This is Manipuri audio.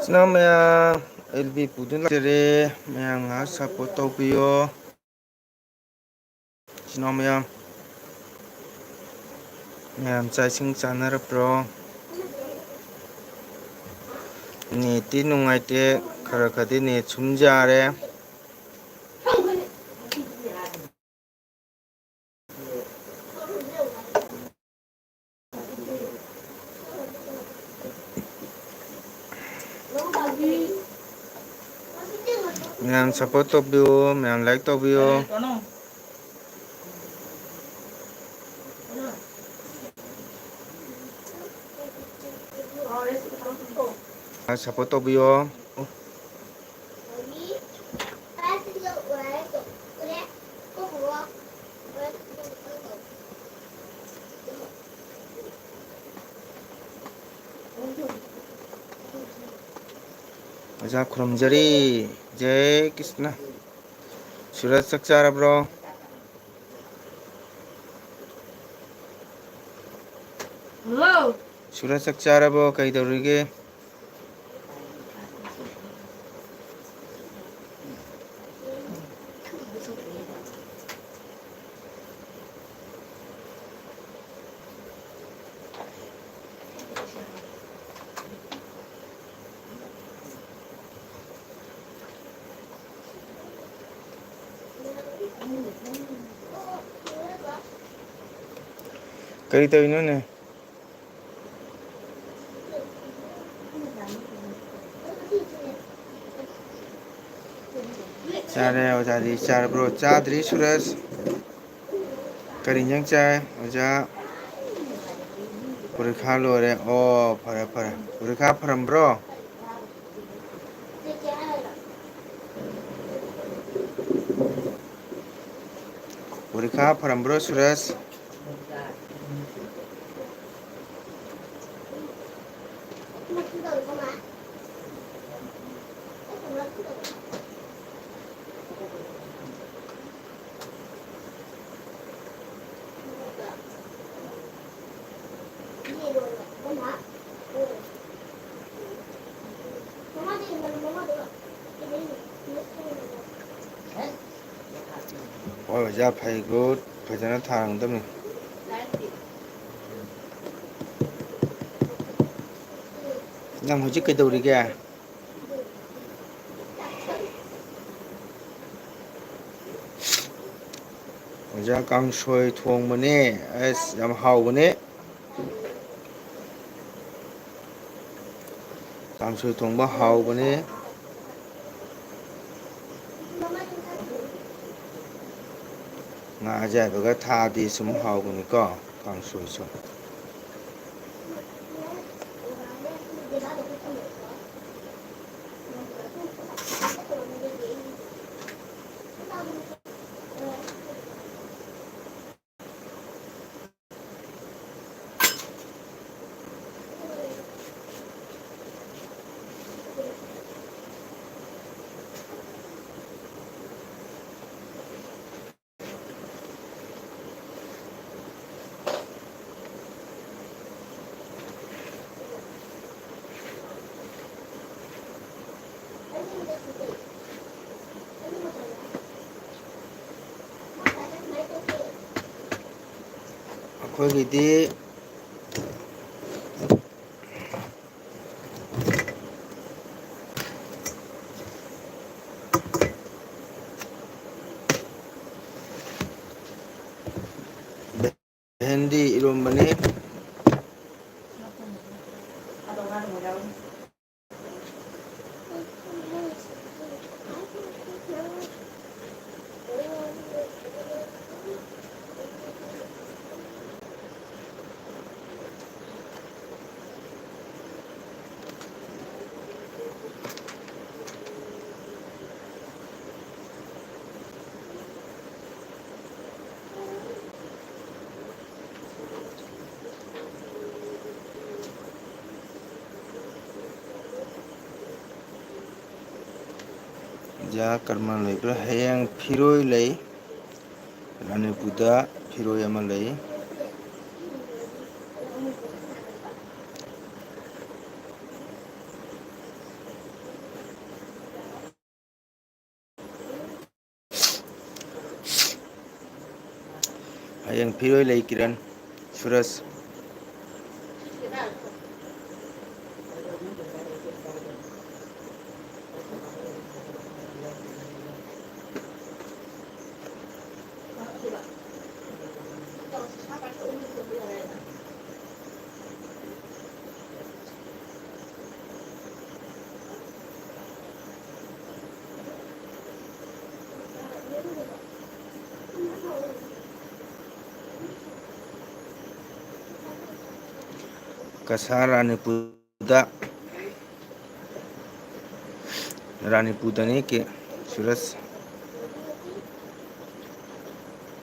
Sina maya LB pudun lere maya nga support tawbiyo. Sina maya chai sing chanarapro. Neti nungaite khara khadi net sumjare. Maya support tawbiyo, maya like tawbiyo. Support tawbiyo. Aja khurumjari Jai Krishna. Suraj sakcharabro. Hello. Suraj sakcharabo kaidawrige. Kari tawino ne? Chare ojadi charbro chadri Suraj. Kari nyang chai oja purikha lore. Oh phare phare. Purikha pharambro. Purikha pharambro Suraj. Oja phai good phajana tharangdamni. Nang hujik kaidawrige? Oja kangsoi thongbane as yam haubane. Kangsoi thongba haubane. Nga ajaibaga thadi sum haubane ko kangsoi so. Akhogidi Hindi irombane. जा कर्मा लेब्रा हयेंग फिरोय लई रानीपुदा फिरोय अमा लई hayeng फिरोय लई किरण सूरज Kasar Ranipuda ni ke Suras